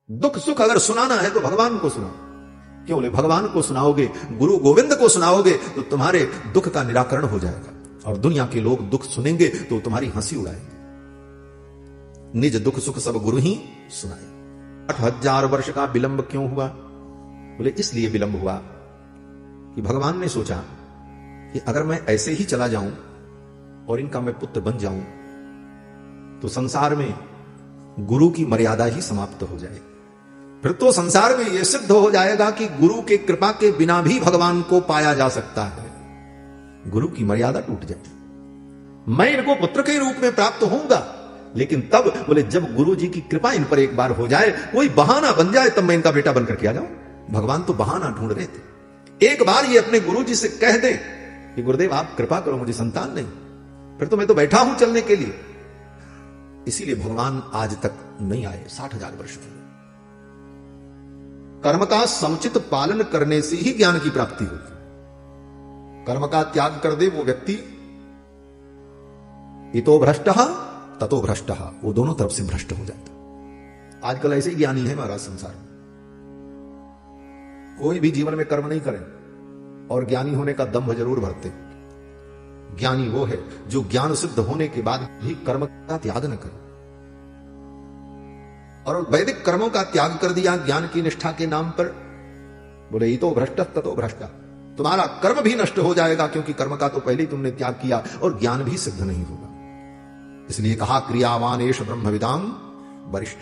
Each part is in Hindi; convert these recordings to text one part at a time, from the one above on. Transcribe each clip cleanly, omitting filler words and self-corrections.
दुख सुख अगर सुनाना है तो भगवान को सुनाओ। क्यों? बोले भगवान को सुनाओगे, गुरु गोविंद को सुनाओगे तो तुम्हारे दुख का निराकरण हो जाएगा। और दुनिया के लोग दुख सुनेंगे तो तुम्हारी हंसी उड़ाएंगे। निज दुख सुख सब गुरु ही सुनाए। 8,000 वर्ष का विलंब क्यों हुआ? बोले इसलिए विलंब हुआ कि भगवान ने सोचा कि अगर मैं ऐसे ही चला जाऊं और इनका मैं पुत्र बन जाऊं तो संसार में गुरु की मर्यादा ही समाप्त हो जाएगी। फिर तो संसार में यह सिद्ध हो जाएगा कि गुरु के कृपा के बिना भी भगवान को पाया जा सकता है। गुरु की मर्यादा टूट जाएगी। मैं इनको पुत्र के रूप में प्राप्त होऊंगा, लेकिन तब बोले जब गुरु जी की कृपा इन पर एक बार हो जाए, कोई बहाना बन जाए, तब मैं इनका बेटा बनकर के आ जाऊं। भगवान तो बहाना ढूंढ रहे थे। एक बार ये अपने गुरु जी से कह दे कि गुरुदेव आप कृपा करो, मुझे संतान नहीं, फिर तो मैं तो बैठा हूं चलने के लिए। इसीलिए भगवान आज तक नहीं आए। 60,000 वर्ष के कर्म का समुचित पालन करने से ही ज्ञान की प्राप्ति होगी। कर्म का त्याग कर दे वो व्यक्ति, इतो भ्रष्ट ततो भ्रष्ट, वो दोनों तरफ से भ्रष्ट हो जाता। आजकल ऐसे ज्ञानी है महाराज संसार में, कोई भी जीवन में कर्म नहीं करें और ज्ञानी होने का दंभ जरूर भरते। ज्ञानी वो है जो ज्ञान सिद्ध होने के बाद भी कर्म का त्याग न करे। और वैदिक कर्मों का त्याग कर दिया ज्ञान की निष्ठा के नाम पर। बोले इतो भ्रष्ट ततो भ्रष्ट, तुम्हारा कर्म भी नष्ट हो जाएगा, क्योंकि कर्म का तो पहले ही तुमने त्याग किया और ज्ञान भी सिद्ध नहीं होगा। इसलिए कहा क्रियावानेश ब्रह्मविदाम वरिष्ठ।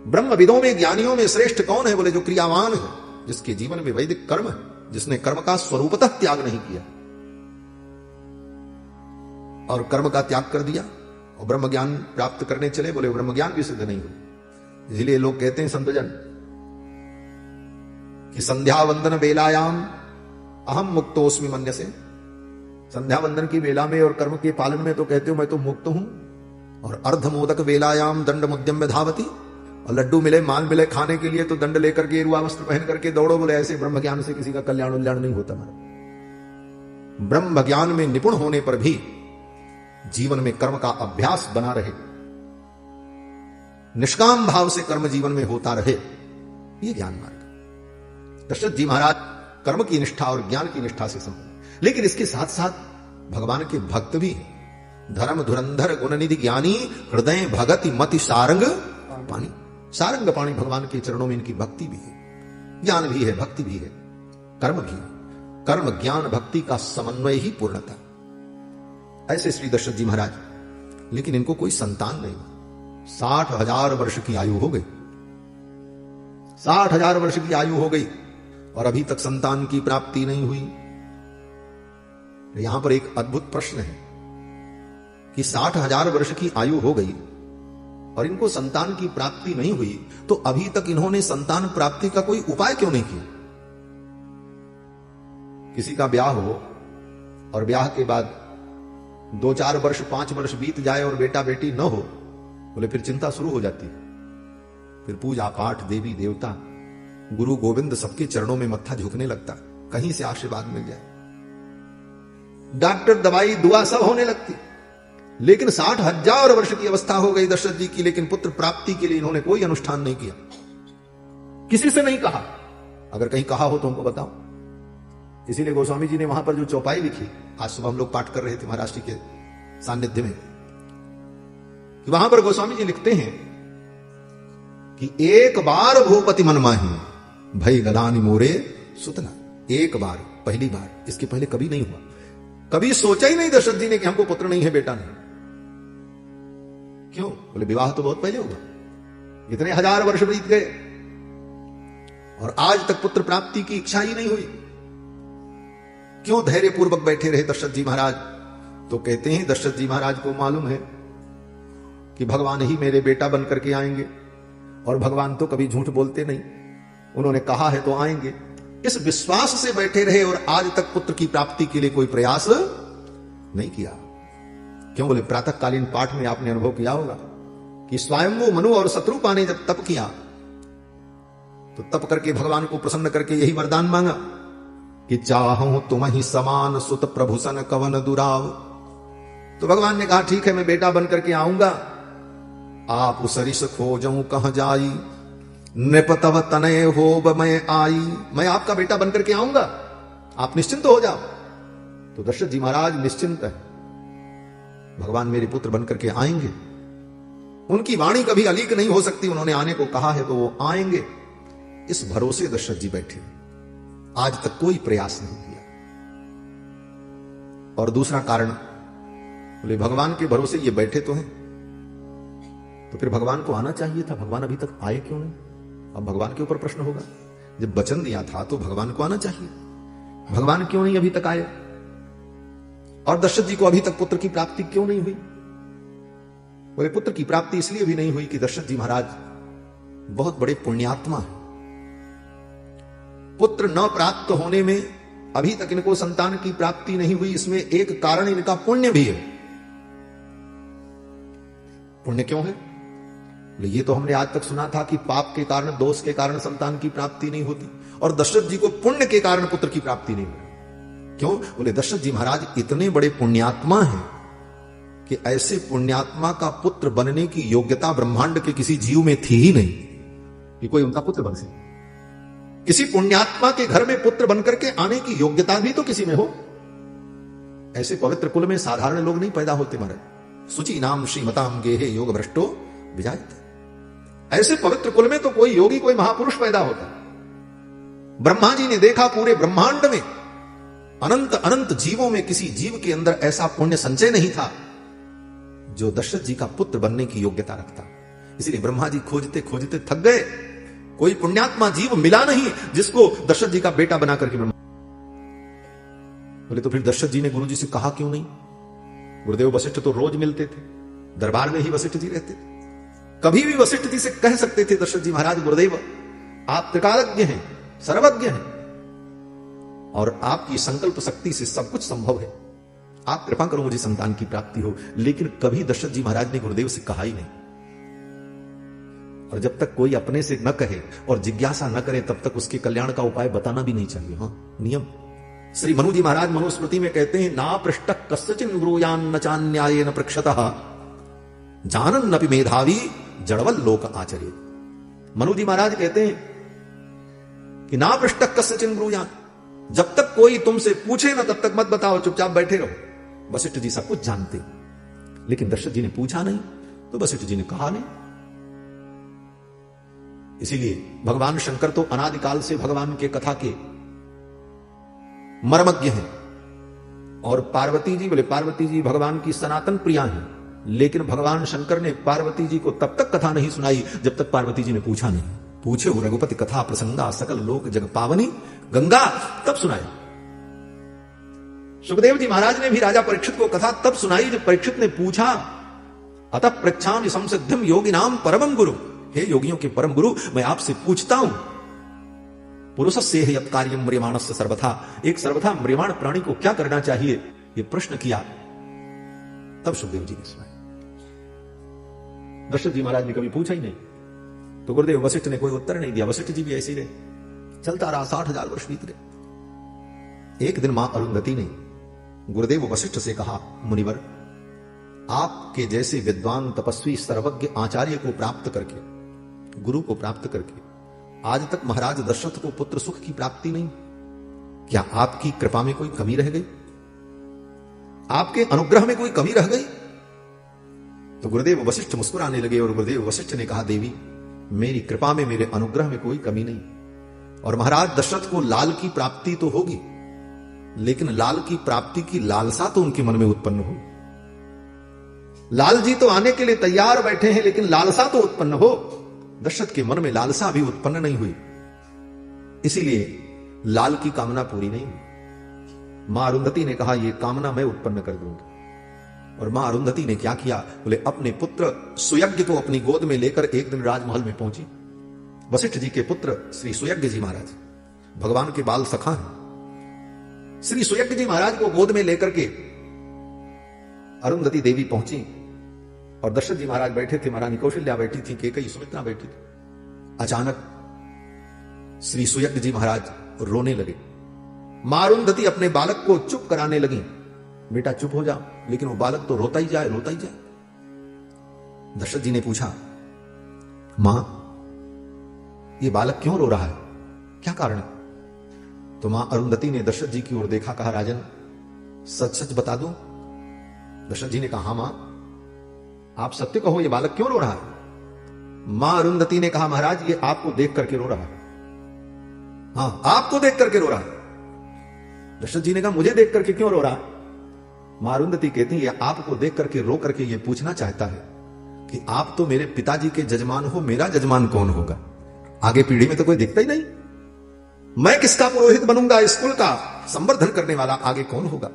ब्रह्मविदों में, ज्ञानियों में श्रेष्ठ कौन है? बोले जो क्रियावान है, जिसके जीवन में वैदिक कर्म है, जिसने कर्म का स्वरूपतः त्याग नहीं किया और कर्म का त्याग कर दिया और ब्रह्म ज्ञान प्राप्त करने चले। बोले ब्रह्म ज्ञान भी सिद्ध नहीं हो। इसलिए लोग कहते हैं संतजन कि संध्या वंदन बेलायाम अहम मुक्तोस्मि मन्यसे। संध्या वंदन की बेला में और कर्म के पालन में तो कहते हो मैं तो मुक्त हूं, और अर्ध मोदक बेलायाम दंड मुद्यम में धावती, और लड्डू मिले माल मिले खाने के लिए तो दंड लेकर के गेरुआ वस्त्र पहन करके दौड़ो। बोले ऐसे ब्रह्म ज्ञान से किसी का कल्याण उल्याण नहीं होता। ब्रह्म ज्ञान में निपुण होने पर भी जीवन में कर्म का अभ्यास बना रहे, निष्काम भाव से कर्म जीवन में होता रहे, यह ज्ञान मार्ग। दशरथ जी महाराज कर्म की निष्ठा और ज्ञान की निष्ठा से संबंध, लेकिन इसके साथ साथ भगवान के भक्त भी हैं। धर्म धुरंधर गुणनिधि ज्ञानी हृदय भगति मति सारंग पानी। सारंग पानी भगवान के चरणों में इनकी भक्ति भी है, ज्ञान भी है, भक्ति भी है, कर्म भी है। कर्म ज्ञान भक्ति का समन्वय ही पूर्णता। ऐसे श्री दशरथ जी महाराज, लेकिन इनको कोई संतान नहीं। 60,000 वर्ष की आयु हो गई। 60,000 वर्ष की आयु हो गई और अभी तक संतान की प्राप्ति नहीं हुई। यहां पर एक अद्भुत प्रश्न है कि 60,000 वर्ष की आयु हो गई और इनको संतान की प्राप्ति नहीं हुई, तो अभी तक इन्होंने संतान प्राप्ति का कोई उपाय क्यों नहीं किया? किसी का ब्याह हो और ब्याह के बाद 2-4 वर्ष 5 वर्ष बीत जाए और बेटा बेटी न हो, बोले फिर चिंता शुरू हो जाती है। फिर पूजा पाठ, देवी देवता, गुरु गोविंद सबके चरणों में मत्था झुकने लगता, कहीं से आशीर्वाद मिल जाए। डॉक्टर दवाई दुआ सब होने लगती। लेकिन 60,000 वर्ष की अवस्था हो गई दशरथ जी की, लेकिन पुत्र प्राप्ति के लिए इन्होंने कोई अनुष्ठान नहीं किया, किसी से नहीं कहा। अगर कहीं कहा हो तो हमको बताओ। इसीलिए गोस्वामी जी ने वहां पर जो चौपाई लिखी, आज सुबह हम लोग पाठ कर रहे थे महाराष्ट्र के सानिध्य में, कि वहां पर गोस्वामी जी लिखते हैं कि एक बार भूपति मन माही भई गदानी मोरे सुतना। एक बार, पहली बार, इसके पहले कभी नहीं हुआ। कभी सोचा ही नहीं दशरथ जी ने कि हमको पुत्र नहीं है, बेटा नहीं। क्यों? बोले विवाह तो बहुत पहले हुआ, इतने 1000 वर्ष बीत गए और आज तक पुत्र प्राप्ति की इच्छा ही नहीं हुई। क्यों धैर्य पूर्वक बैठे रहे दशरथ जी महाराज? तो कहते हैं दशरथ जी महाराज को मालूम है कि भगवान ही मेरे बेटा बन करके आएंगे, और भगवान तो कभी झूठ बोलते नहीं, उन्होंने कहा है तो आएंगे। इस विश्वास से बैठे रहे और आज तक पुत्र की प्राप्ति के लिए कोई प्रयास नहीं किया। क्यों? बोले प्रातःकालीन पाठ में आपने अनुभव किया होगा कि स्वयंभू मनु और शत्रुपा ने जब तप किया तो तप करके भगवान को प्रसन्न करके यही वरदान मांगा कि चाहूं तुम ही समान सुत प्रभुसन कवन दुराव। तो भगवान ने कहा ठीक है, मैं बेटा बन करके आऊंगा, आप सरिस खोजऊं कहां जाई, नृप तव तनय होब मैं आई। मैं आपका बेटा बनकर के आऊंगा, आप निश्चिंत हो जाओ। तो दशरथ जी महाराज निश्चिंत है, भगवान मेरे पुत्र बनकर के आएंगे। उनकी वाणी कभी अलीक नहीं हो सकती, उन्होंने आने को कहा है तो वो आएंगे। इस भरोसे दशरथ जी बैठे, आज तक कोई प्रयास नहीं किया। और दूसरा कारण, बोले भगवान के भरोसे ये बैठे तो हैं, तो फिर भगवान को आना चाहिए था, भगवान अभी तक आए क्यों नहीं? अब भगवान के ऊपर प्रश्न होगा, जब वचन दिया था तो भगवान को आना चाहिए, भगवान क्यों नहीं अभी तक आए? और दशरथ जी को अभी तक पुत्र की प्राप्ति क्यों नहीं हुई? बोले पुत्र की प्राप्ति इसलिए भी नहीं हुई कि दशरथ जी महाराज बहुत बड़े पुण्यात्मा हैं। पुत्र न प्राप्त होने में अभी तक इनको संतान की प्राप्ति नहीं हुई, इसमें एक कारण इनका पुण्य भी है। पुण्य क्यों है? ये तो हमने आज तक सुना था कि पाप के कारण, दोष के कारण संतान की प्राप्ति नहीं होती, और दशरथ जी को पुण्य के कारण पुत्र की प्राप्ति नहीं हुई। क्यों? बोले दशरथ जी महाराज इतने बड़े पुण्यात्मा हैं कि ऐसे पुण्यात्मा का पुत्र बनने की योग्यता ब्रह्मांड के किसी जीव में थी ही नहीं कि कोई उनका पुत्र बन सके। किसी पुण्यात्मा के घर में पुत्र बनकर के आने की योग्यता भी तो किसी में हो। ऐसे पवित्र कुल में साधारण लोग नहीं पैदा होते महाराज। सुचि नाम श्रीमताम गेहे योग भ्रष्टो विजायते। ऐसे पवित्र कुल में तो कोई योगी, कोई महापुरुष पैदा होता। ब्रह्मा जी ने देखा पूरे ब्रह्मांड में अनंत अनंत जीवों में किसी जीव के अंदर ऐसा पुण्य संचय नहीं था जो दशरथ जी का पुत्र बनने की योग्यता रखता। इसलिए ब्रह्मा जी खोजते खोजते थक गए, कोई पुण्यात्मा जीव मिला नहीं जिसको दशरथ जी का बेटा बना करके ब्रह्मा। बोले तो फिर दशरथ जी ने गुरु जी से कहा क्यों नहीं? गुरुदेव वशिष्ठ तो रोज मिलते थे, दरबार में ही वशिष्ठ जी रहते थे, कभी भी वशिष्ठ जी से कह सकते थे दशरथ जी महाराज गुरुदेव आप त्रिकालज्ञ हैं, सर्वज्ञ हैं, और आपकी संकल्प शक्ति से सब कुछ संभव है, आप कृपा करो मुझे संतान की प्राप्ति हो। लेकिन कभी दशरथ जी महाराज ने गुरुदेव से कहा ही नहीं। और जब तक कोई अपने से न कहे और जिज्ञासा न करे तब तक उसके कल्याण का उपाय बताना भी नहीं चाहिए। हाँ, नियम। श्री मनु जी महाराज मनुस्मृति में कहते हैं, ना पृष्ठः कस्यचिन् ब्रूयान् न चान्यायेन पृक्षतः जानन् अपि मेधावी जड़वल लोक आचरेत्। मनु जी महाराज कहते हैं कि ना पृष्ठः कस्यचिन् ब्रूयान्, जब तक कोई तुमसे पूछे ना तब तक मत बताओ, चुपचाप बैठे रहो। वशिष्ठ जी सब कुछ जानते, लेकिन दशरथ जी ने पूछा नहीं तो वशिष्ठ जी ने कहा नहीं। इसीलिए भगवान शंकर तो अनादिकाल से भगवान के कथा के मर्मज्ञ हैं, और पार्वती जी, बोले पार्वती जी भगवान की सनातन प्रिया हैं, लेकिन भगवान शंकर ने पार्वती जी को तब तक कथा नहीं सुनाई जब तक पार्वती जी ने पूछा नहीं। पूछे हो रघुपति कथा प्रसंगा सकल लोक जग पावनी गंगा, तब सुनाई। सुखदेव जी महाराज ने भी राजा परीक्षित को कथा तब सुनाई जब परीक्षित ने पूछा, अतः पृच्छामि संसिद्धिम योगिनाम परमं गुरु। हे योगियों के परम गुरु, मैं आपसे पूछता हूं, पुरुषस्य यत् कार्यं म्रियमाणस्य सर्वथा, एक सर्वथा म्रियमाण प्राणी को क्या करना चाहिए, यह प्रश्न किया। तब सुखदेव जी ने सुनाया। दशरथ जी महाराज ने कभी पूछा ही नहीं, तो गुरुदेव वशिष्ठ ने कोई उत्तर नहीं दिया। वशिष्ठ जी भी ऐसे ही रहे, चलता रहा, 60,000 वर्ष बीत गए। एक दिन मां अरुंधति ने गुरुदेव वशिष्ठ से कहा, मुनिवर आपके जैसे विद्वान तपस्वी सर्वज्ञ आचार्य को प्राप्त करके, गुरु को प्राप्त करके आज तक महाराज दशरथ को पुत्र सुख की प्राप्ति नहीं, क्या आपकी कृपा में कोई कमी रह गई, आपके अनुग्रह में कोई कमी रह गई? तो गुरुदेव वशिष्ठ मुस्कुराने लगे और गुरुदेव वशिष्ठ ने कहा, देवी मेरी कृपा में, मेरे अनुग्रह में कोई कमी नहीं, और महाराज दशरथ को लाल की प्राप्ति तो होगी, लेकिन लाल की प्राप्ति की लालसा तो उनके मन में उत्पन्न हो। लाल जी तो आने के लिए तैयार बैठे हैं, लेकिन लालसा तो उत्पन्न हो। दशरथ के मन में लालसा भी उत्पन्न नहीं हुई, इसीलिए लाल की कामना पूरी नहीं हुई। मां अरुंधति ने कहा, यह कामना मैं उत्पन्न कर दूंगी। और मां अरुंधति ने क्या किया, बोले अपने पुत्र सुयज्ञ को अपनी गोद में लेकर एक दिन राजमहल में पहुंची। वशिष्ठ जी के पुत्र श्री सुयज्ञ जी महाराज भगवान के बाल सखा हैं। श्री सुयज्ञ जी महाराज को गोद में लेकर के अरुंधति देवी पहुंची, और दशरथ जी महाराज बैठे थे, महारानी कौशल्या बैठी थी, कैकेयी सुमित्रा बैठी थी। अचानक श्री सुयज्ञ जी महाराज रोने लगे। मां अरुंधति अपने बालक को चुप कराने लगी, बेटा चुप हो जा, लेकिन वो बालक तो रोता ही जाए, रोता ही जाए। दशरथ जी ने पूछा, मां ये बालक क्यों रो रहा है, क्या कारण है? तो मां अरुंधति ने दशरथ जी की ओर देखा, कहा, राजन सच सच बता दूं? दशरथ जी ने कहा, हां मां आप सत्य कहो, ये बालक क्यों रो रहा है? मां अरुंधति ने कहा, महाराज ये आपको देख करके रो रहा है। हां आपको देख करके रो रहा है। दशरथ जी ने कहा, मुझे देख करके क्यों रो रहा है? मां अरुंधति कहती है, ये आपको देख करके रो करके ये पूछना चाहता है कि आप तो मेरे पिताजी के जजमान हो, मेरा जजमान कौन होगा? आगे पीढ़ी में तो कोई दिखता ही नहीं, मैं किसका पुरोहित बनूंगा, इस कुल का संवर्धन करने वाला आगे कौन होगा?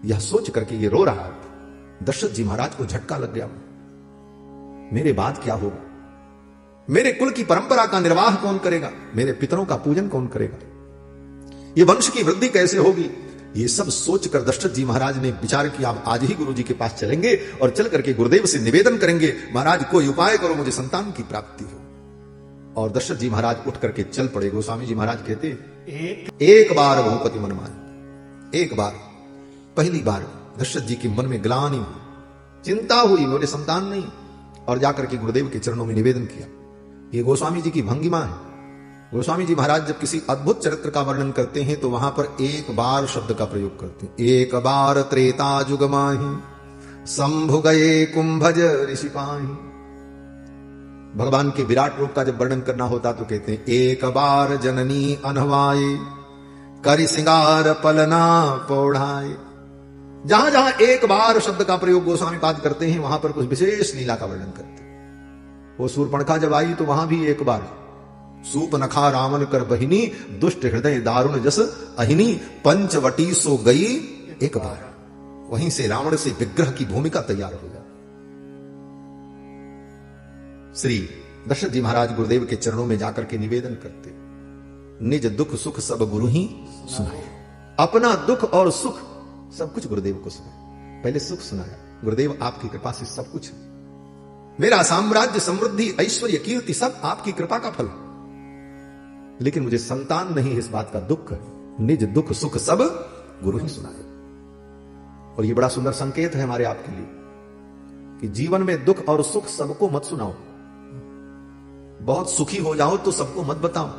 यह सोच करके ये रो रहा है। दशरथ जी महाराज को झटका लग गया, मेरे बाद क्या होगा, मेरे कुल की परंपरा का निर्वाह कौन करेगा, मेरे पितरों का पूजन कौन करेगा, ये वंश की वृद्धि कैसे होगी? ये सब सोचकर दशरथ जी महाराज ने विचार किया, आप आज ही गुरु जी के पास चलेंगे और चल करके गुरुदेव से निवेदन करेंगे, महाराज कोई उपाय करो, मुझे संतान की प्राप्ति हो। और दशरथ जी महाराज उठ करके चल पड़े। गोस्वामी जी महाराज कहते, एक बार भूपति मन माने, एक बार, पहली बार दशरथ जी के मन में ग्लानि हुई, चिंता हुई, मेरे संतान नहीं, और जाकर के गुरुदेव के चरणों में निवेदन किया। ये गोस्वामी जी की भंगिमा है। गोस्वामी जी महाराज जब किसी अद्भुत चरित्र का वर्णन करते हैं तो वहां पर एक बार शब्द का प्रयोग करते हैं। एक बार त्रेता जुग माही, शंभु गए कुंभज ऋषि पाही। भगवान के विराट रूप का जब वर्णन करना होता तो कहते हैं, एक बार जननी अनहवाए, करि सिंगार पलना पौढ़ाए। जहां जहां एक बार शब्द का प्रयोग गोस्वामी पाद करते हैं वहां पर कुछ विशेष लीला का वर्णन करते हैं। वो सूर्पणखा जब आई तो वहां भी एक बार, सूपनखा रावण कर बहिनी, दुष्ट हृदय दारुण जस अहिनी, पंचवटी सो गई एक बार। वहीं से रावण से विग्रह की भूमिका तैयार हो गया। श्री दशरथ जी महाराज गुरुदेव के चरणों में जाकर के निवेदन करते, निज दुख सुख सब गुरु ही सुनाए। अपना दुख और सुख सब कुछ गुरुदेव को सुनाया। पहले सुख सुनाया, गुरुदेव आपकी कृपा से सब कुछ, मेरा साम्राज्य समृद्धि ऐश्वर्य कीर्ति सब आपकी कृपा का फल, लेकिन मुझे संतान नहीं, इस बात का दुख है। निज दुख सुख सब गुरु ही सुनाए। और ये बड़ा सुंदर संकेत है हमारे आपके लिए कि जीवन में दुख और सुख सबको मत सुनाओ। बहुत सुखी हो जाओ तो सबको मत बताओ।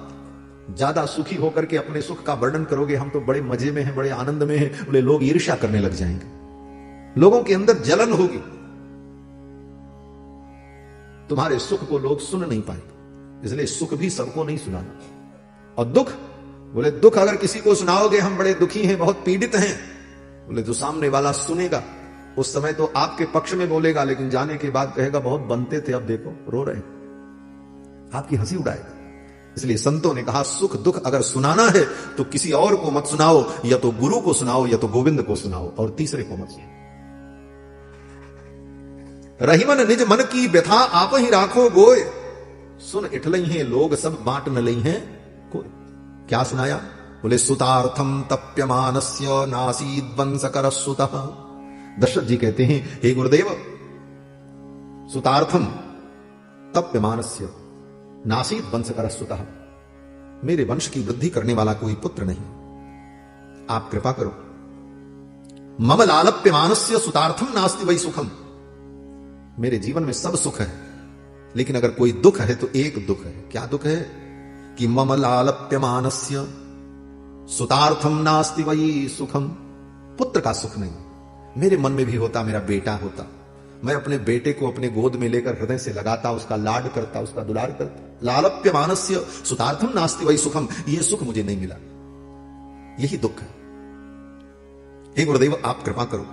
ज्यादा सुखी होकर के अपने सुख का वर्णन करोगे, हम तो बड़े मजे में हैं, बड़े आनंद में हैं, बोले लोग ईर्ष्या करने लग जाएंगे, लोगों के अंदर जलन होगी, तुम्हारे सुख को लोग सुन नहीं पाएंगे। इसलिए सुख भी सबको नहीं सुनाना। और दुख, बोले दुख अगर किसी को सुनाओगे, हम बड़े दुखी हैं, बहुत पीड़ित हैं, बोले जो सामने वाला सुनेगा उस समय तो आपके पक्ष में बोलेगा, लेकिन जाने के बाद कहेगा बहुत बनते थे, अब देखो रो रहे, आपकी हंसी उड़ाएगा। इसलिए संतों ने कहा, सुख दुख अगर सुनाना है तो किसी और को मत सुनाओ, या तो गुरु को सुनाओ या तो गोविंद को सुनाओ, और तीसरे को मत सुनाओ। रहीमन निज मन की व्यथा आप ही राखो गोय, सुन इठलई हैं लोग सब बांट न लई हैं कोई। क्या सुनाया? बोले सुतार्थम तप्यमानस्य नासीद वंशकर सुतः। दशरथ जी कहते हैं, हे गुरुदेव, सुतार्थम तप्यमानस्य नासीद वंशकर सुतः, मेरे वंश की वृद्धि करने वाला कोई पुत्र नहीं, आप कृपा करो। मम लालप्यमानस्य सुतार्थम नास्ति वै सुखम, मेरे जीवन में सब सुख है, लेकिन अगर कोई दुख है तो एक दुख है। क्या दुख है? कि मम लालप्यमानस्य सुतार्थम नास्ति वै सुखम, पुत्र का सुख नहीं। मेरे मन में भी होता, मेरा बेटा होता, मैं अपने बेटे को अपने गोद में लेकर हृदय से लगाता, उसका लाड करता, उसका दुलार करता। लालप्यमानस्य सुतार्थम नास्ति वै सुखम, यह सुख मुझे नहीं मिला, यही दुख है। हे गुरुदेव आप कृपा करो।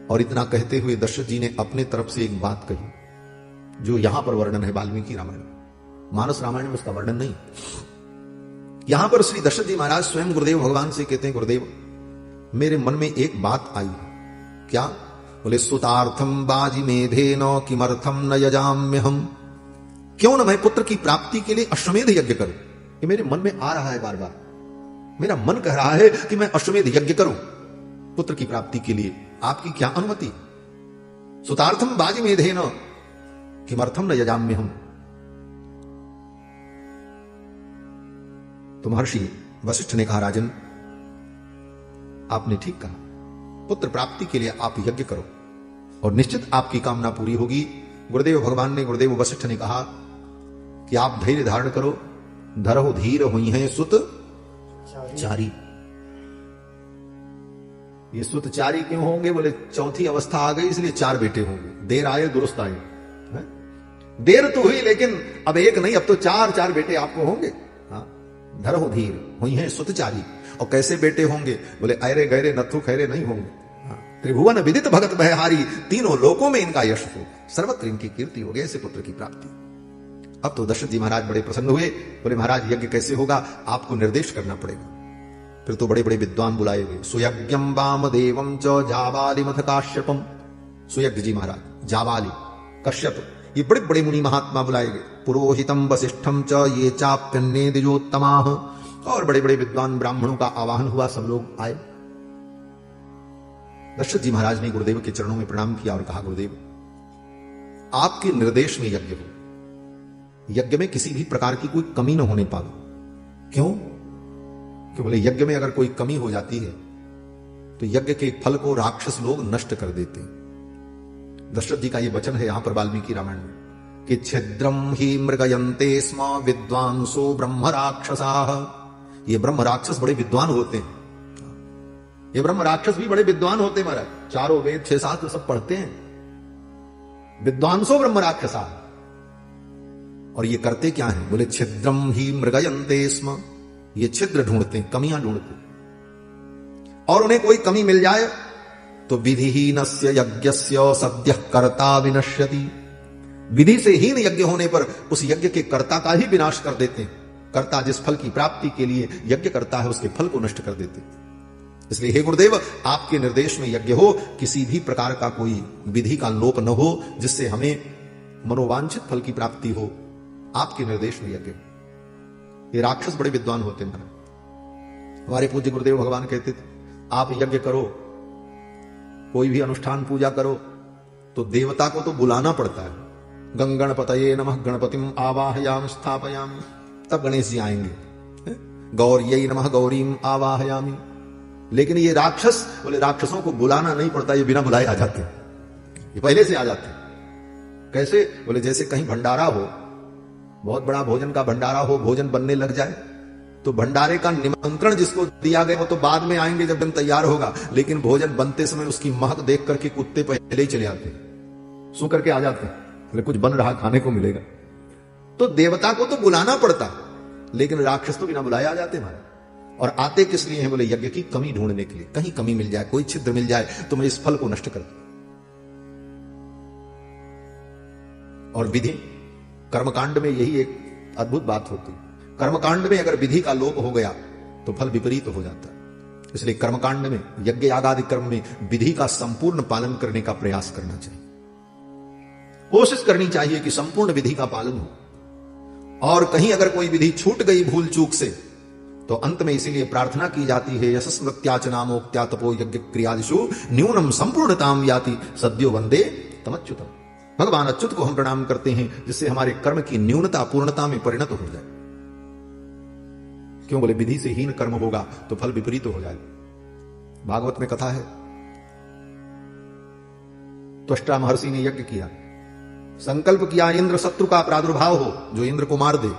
और इतना कहते हुए दशरथ जी ने अपने तरफ से एक बात कही, जो यहां पर वर्णन है वाल्मीकि रामायण, मानस रामायण में उसका वर्णन नहीं। यहां पर श्री दशरथ जी महाराज स्वयं गुरुदेव भगवान से कहते हैं, गुरुदेव मेरे मन में एक बात आई। क्या? बोले सुतार्थम बाजी मेधे न किमर्थम न यजाम्य हम, क्यों न मैं पुत्र की प्राप्ति के लिए अश्वमेध यज्ञ करूं। ये मेरे मन में आ रहा है बार बार, मेरा मन कह रहा है कि मैं अश्वमेध यज्ञ करूं पुत्र की प्राप्ति के लिए, आपकी क्या अनुमति? सुतार्थम बाजी मेधे न किमर्थम न यजाम्य हम। तो महर्षि वशिष्ठ ने कहा, राजन आपने ठीक कहा, पुत्र प्राप्ति के लिए आप यज्ञ करो और निश्चित आपकी कामना पूरी होगी, गुरुदेव भगवान ने, गुरुदेव वशिष्ठ ने कहा कि आप धैर्य धारण करो, धरहु धीर हुई हैं सुत चारी। ये सुत चारी क्यों होंगे? बोले चौथी अवस्था आ गई इसलिए 4 बेटे होंगे। देर आए दुरुस्त आए, देर तो हुई लेकिन अब एक नहीं, अब तो 4 बेटे आपको होंगे। हाँ, धरहु धीर हुई हैं सुत चारी। और कैसे बेटे होंगे? बोले ऐरे गहरे नथु खैरे नहीं होंगे। त्रिभुवन विदित भगत भयहारी, तीनों लोकों में इनका यश हो, सर्वत्र इनकी कीर्ति हो गई, ऐसे पुत्र की प्राप्ति। अब तो दशरथ जी महाराज बड़े प्रसन्न हुए। बोले महाराज यज्ञ कैसे होगा? आपको निर्देश करना पड़ेगा। फिर तो बड़े बड़े विद्वान बुलाए गए। सुयज्ञम वामदेवम च जाबाली मथ काश्यपम। सुयज्ञ जी महाराज, जाबाली, कश्यप, ये बड़े बड़े मुनि महात्मा बुलाए गए। पुरोहितम वसिष्ठम च ये चाप्यन्ने द्विजोत्तमाः, और बड़े बड़े विद्वान ब्राह्मणों का आवाहन हुआ, सब लोग आए। दशरथ जी महाराज ने गुरुदेव के चरणों में प्रणाम किया और कहा, गुरुदेव आपके निर्देश में यज्ञ हो, यज्ञ में किसी भी प्रकार की कोई कमी न होने पावे। क्यों? कि बोले यज्ञ में अगर कोई कमी हो जाती है तो यज्ञ के फल को राक्षस लोग नष्ट कर देते हैं। दशरथ जी का यह वचन है यहां पर वाल्मीकि रामायण में कि छिद्रम ही मृगयन्ते स्म विद्वांसो ब्रह्म राक्षसाः। ये ब्रह्म राक्षस बड़े विद्वान होते हैं। ये ब्रह्म राक्षस भी बड़े विद्वान होते हैं महाराज, चारों वेद 6 शास्त्र सब पढ़ते हैं। विद्वांसो ब्रह्म राक्षसा। और ये करते क्या है? बोले छिद्रम ही मृगयन्ते स्म, ये छिद्र ढूंढते हैं, कमियां ढूंढते हैं। और उन्हें कोई कमी मिल जाए तो विधिहीनस्य यज्ञस्य सद्यः कर्ता विनश्यति। विधि से हीन यज्ञ होने पर उस यज्ञ के कर्ता का ही विनाश कर देते हैं। कर्ता जिस फल की प्राप्ति के लिए यज्ञ करता है उसके फल को नष्ट कर देते हैं। इसलिए हे गुरुदेव आपके निर्देश में यज्ञ हो, किसी भी प्रकार का कोई विधि का लोप न हो, जिससे हमें मनोवांछित फल की प्राप्ति हो। आपके निर्देश में यज्ञ। ये राक्षस बड़े विद्वान होते हैं। हमारे पूज्य गुरुदेव भगवान कहते थे आप यज्ञ करो, कोई भी अनुष्ठान पूजा करो तो देवता को तो बुलाना पड़ता है। गंगणपतये नमः गणपतिम आवाहयामि स्थापयामि, तब गणेश जी आएंगे। गौर्यै नमः गौरीम आवाहयामि। लेकिन ये राक्षस, बोले राक्षसों को बुलाना नहीं पड़ता, ये बिना बुलाए आ जाते, ये पहले से आ जाते। कैसे? बोले जैसे कहीं भंडारा हो, बहुत बड़ा भोजन का भंडारा हो, भोजन बनने लग जाए तो भंडारे का निमंत्रण जिसको दिया गया वो तो बाद में आएंगे जब दिन तैयार होगा, लेकिन भोजन बनते समय उसकी महक देख करके कुत्ते पहले ही चले आते, सो करके आ जाते, बोले कुछ बन रहा, खाने को मिलेगा। तो देवता को तो बुलाना पड़ता, लेकिन राक्षस तो बिना बुलाए आ जाते महाराज। और आते किस लिए हैं? बोले यज्ञ की कमी ढूंढने के लिए। कहीं कमी मिल जाए, कोई छिद्र मिल जाए तो मैं इस फल को नष्ट कर दूं। और विधि कर्मकांड में यही एक अद्भुत बात होती है। कर्मकांड में अगर विधि का लोप हो गया तो फल विपरीत हो जाता है। इसलिए कर्मकांड में, यज्ञ यागादि कर्म में विधि का संपूर्ण पालन करने का प्रयास करना चाहिए। कोशिश करनी चाहिए कि संपूर्ण विधि का पालन हो। और कहीं अगर कोई विधि छूट गई भूल चूक से तो अंत में इसीलिए प्रार्थना की जाती है यशस्मृत्याचना मोक्त्या तपो यज्ञ क्रियादिषु न्यूनम संपूर्णताम याति सद्यो वंदे तमच्युतम। भगवान अच्युत को हम प्रणाम करते हैं जिससे हमारे कर्म की न्यूनता पूर्णता में परिणत हो जाए। क्यों? बोले विधि से हीन कर्म होगा तो फल विपरीत हो जाएगा। भागवत में कथा है, त्वष्टा महर्षि ने यज्ञ किया, संकल्प किया इंद्र शत्रु का प्रादुर्भाव हो जो इंद्र को मार दे,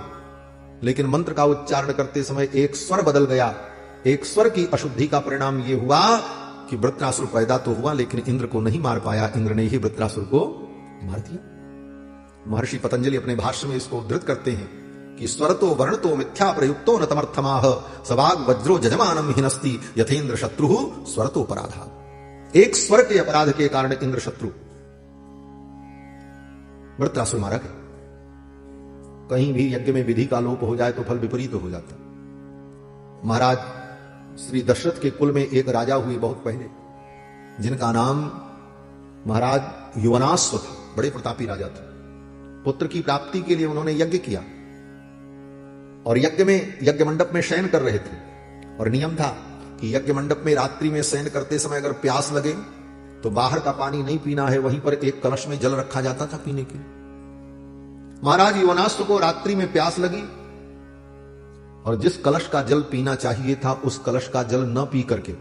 लेकिन मंत्र का उच्चारण करते समय एक स्वर बदल गया। एक स्वर की अशुद्धि का परिणाम यह हुआ कि वृत्रासुर पैदा तो हुआ लेकिन इंद्र को नहीं मार पाया, इंद्र ने ही वृत्रासुर को मार दिया। महर्षि पतंजलि अपने भाष्य में इसको उद्धृत करते हैं कि स्वरतो वर्णतो मिथ्या प्रयुक्तो न तमर्थमाह सवाग वज्रो जजमानम हिनस्ति यथेन्द्र शत्रु स्वरतो पराधा। एक स्वर के अपराध के कारण इंद्र शत्रु वृत्रासुर मारा गया। कहीं भी यज्ञ में विधि का लोप हो जाए तो फल विपरीत हो जाता। महाराज श्री दशरथ के कुल में एक राजा हुए बहुत पहले, जिनका नाम महाराज युवनाश्व था। बड़े प्रतापी राजा थे। पुत्र की प्राप्ति के लिए उन्होंने यज्ञ किया और यज्ञ मंडप में शयन कर रहे थे। और नियम था कि यज्ञ मंडप में रात्रि में शयन करते समय अगर प्यास लगे तो बाहर का पानी नहीं पीना है, वहीं पर एक कलश में जल रखा जाता था पीने के लिए। महाराज युवनाश्व को रात्रि में प्यास लगी और जिस कलश का जल पीना चाहिए था उस कलश का जल न पी करके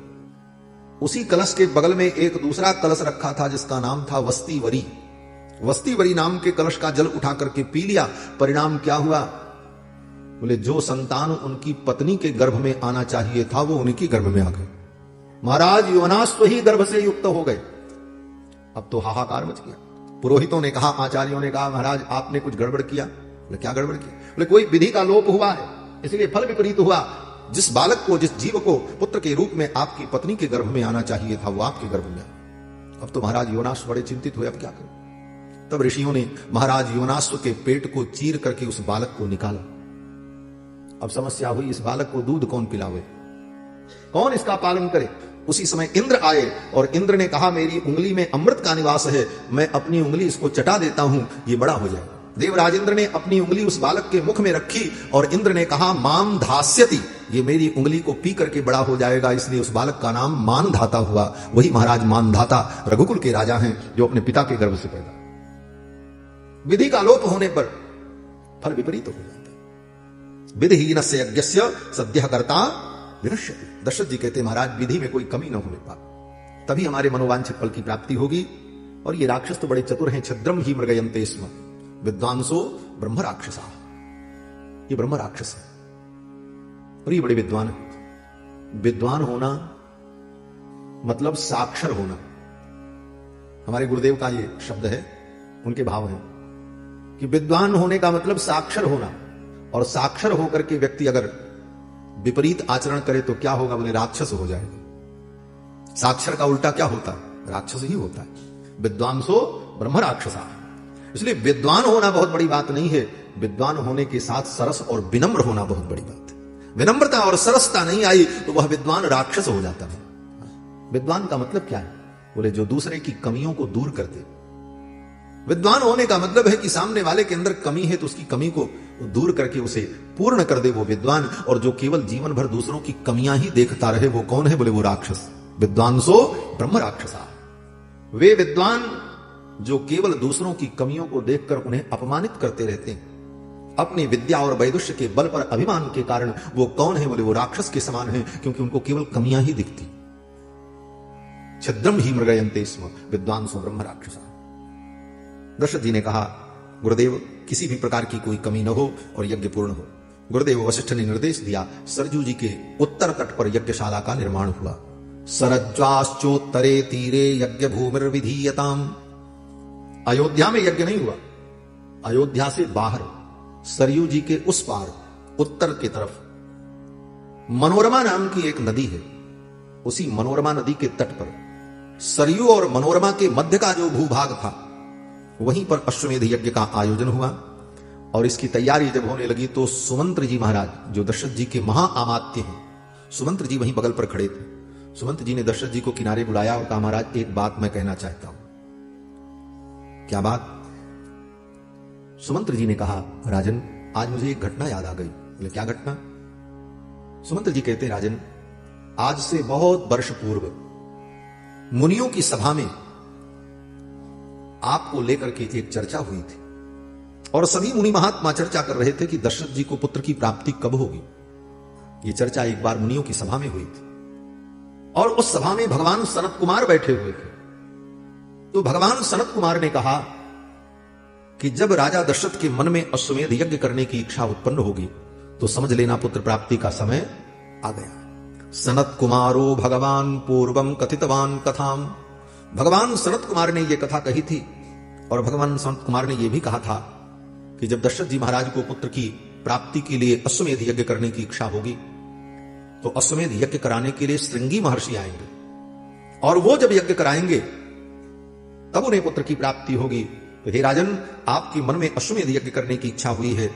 उसी कलश के बगल में एक दूसरा कलश रखा था जिसका नाम था वस्तीवरी। वस्तीवरी नाम के कलश का जल उठा करके पी लिया। परिणाम क्या हुआ? बोले जो संतान उनकी पत्नी के गर्भ में आना चाहिए था वो उनकी गर्भ में आ गए। महाराज योनास्व ही गर्भ से युक्त हो गए। अब तो हाहाकार मच गया। पुरोहितों ने कहा, आचार्यों ने कहा, महाराज आपने कुछ गड़बड़ किया। बोले क्या गड़बड़ किया? बोले कोई विधि का लोप हुआ है, इसलिए फल विपरीत हुआ। जिस बालक को, जिस जीव को पुत्र के रूप में आपकी पत्नी के गर्भ में आना चाहिए था वो आपके गर्भ में। अब तो महाराज योनाश्व बड़े चिंतित हुए, अब क्या करें? तब ऋषियों ने महाराज योनाश्व के पेट को चीर करके उस बालक को निकाला। अब समस्या हुई, इस बालक को दूध कौन पिलावे, कौन इसका पालन करे? उसी समय इंद्र आए और इंद्र ने कहा, मेरी उंगली में अमृत का निवास है, मैं अपनी उंगली इसको चटा देता हूं, ये बड़ा हो जाएगा। देवराज इंद्र ने अपनी उंगली उस बालक के मुख में रखी और इंद्र ने कहा, माम धास्यति, ये मेरी उंगली को पी करके बड़ा हो जाएगा। इसलिए उस बालक का नाम मानधाता हुआ। वही महाराज मानधाता रघुकुल के राजा हैं, जो अपने पिता के गर्भ से पैदा। विधि का लोप होने पर फल विपरीत हो जाता है। विधिहीनस्य यज्ञस्य सद्यः कर्ता विनश्यति। दशरथ जी कहते, महाराज विधि में कोई कमी न होने पाए, तभी हमारे मनोवांछित फल की प्राप्ति होगी। और ये राक्षस तो बड़े चतुर हैं। छद्रम ही मृगयन्ते स्म विद्वांसो ब्रह्म राक्षसा। ये ब्रह्म राक्षस है और ये बड़े विद्वान है। विद्वान होना मतलब साक्षर होना। हमारे गुरुदेव का ये शब्द है, उनके भाव है कि विद्वान होने का मतलब साक्षर होना। और साक्षर होकर के व्यक्ति अगर विपरीत आचरण करे तो क्या होगा? बोले राक्षस हो जाएगा। साक्षर का उल्टा क्या होता है? राक्षस ही होता है। विद्वांसो ब्रह्म राक्षसा। इसलिए विद्वान होना बहुत बड़ी बात नहीं है, विद्वान होने के साथ सरस और विनम्र होना बहुत बड़ी बात है। विनम्रता और सरसता नहीं आई तो वह विद्वान राक्षस हो जाता है। विद्वान का मतलब क्या है? बोले जो दूसरे की कमियों को दूर कर दे। विद्वान होने का मतलब है कि सामने वाले के अंदर कमी है तो उसकी कमी को दूर करके उसे पूर्ण कर दे, वो विद्वान। और जो केवल जीवन भर दूसरों की कमियां ही देखता रहे वो कौन है? बोले वो राक्षस। विद्वांसो ब्रह्म राक्षसा। वे विद्वान जो केवल दूसरों की कमियों को देखकर उन्हें अपमानित करते रहते हैं, अपनी विद्या और वैदुष्य के बल पर अभिमान के कारण वो कौन है? बोले वो राक्षस के समान है, क्योंकि उनको केवल कमियां ही दिखती। छद्रम ही मृगयन्ते स्म विद्वांसो ब्रह्म राक्षसा। दशरथ जी ने कहा, गुरुदेव किसी भी प्रकार की कोई कमी न हो और यज्ञ पूर्ण हो। गुरुदेव वशिष्ठ ने निर्देश दिया। सरजू जी के उत्तर तट पर यज्ञशाला का निर्माण हुआ। सरज्वाश्चोत्तरे तीरे यज्ञ भूमिर्विधीयताम। अयोध्या में यज्ञ नहीं हुआ, अयोध्या से बाहर सरयू जी के उस पार उत्तर की तरफ मनोरमा नाम की एक नदी है। उसी मनोरमा नदी के तट पर सरयू और मनोरमा के मध्य का जो भूभाग था वहीं पर अश्वमेध यज्ञ का आयोजन हुआ। और इसकी तैयारी जब होने लगी तो सुमंत्र जी महाराज, जो दशरथ जी के महाआमात्य हैं, सुमंत्र जी वहीं बगल पर खड़े थे। सुमंत्र जी ने दशरथ जी को किनारे बुलाया और कहा, महाराज एक बात मैं कहना चाहता हूं। क्या बात? सुमंत्र जी ने कहा, राजन आज मुझे एक घटना याद आ गई। बोले क्या घटना? सुमंत्र जी कहते, राजन आज से बहुत वर्ष पूर्व मुनियों की सभा में आपको लेकर के एक चर्चा हुई थी और सभी मुनि महात्मा चर्चा कर रहे थे कि दशरथ जी को पुत्र की प्राप्ति कब होगी। यह चर्चा एक बार मुनियों की सभा में हुई थी और उस सभा में भगवान सनत कुमार बैठे हुए थे। तो भगवान सनत कुमार ने कहा कि जब राजा दशरथ के मन में अश्वमेध यज्ञ करने की इच्छा उत्पन्न होगी तो समझ लेना पुत्र प्राप्ति का समय आ गया। सनत कुमारो भगवान पूर्वम कथितवान कथाम। भगवान सनत कुमार ने यह कथा कही थी और भगवान सनत कुमार ने यह भी कहा था कि जब दशरथ जी महाराज को पुत्र की प्राप्ति के लिए अश्वमेध यज्ञ करने की इच्छा होगी तो अश्वमेध यज्ञ कराने के लिए श्रृंगी महर्षि आएंगे और वो जब यज्ञ कराएंगे तब उन्हें पुत्र की प्राप्ति होगी। तो हे राजन, आपके मन में अश्वमेध यज्ञ करने की इच्छा हुई है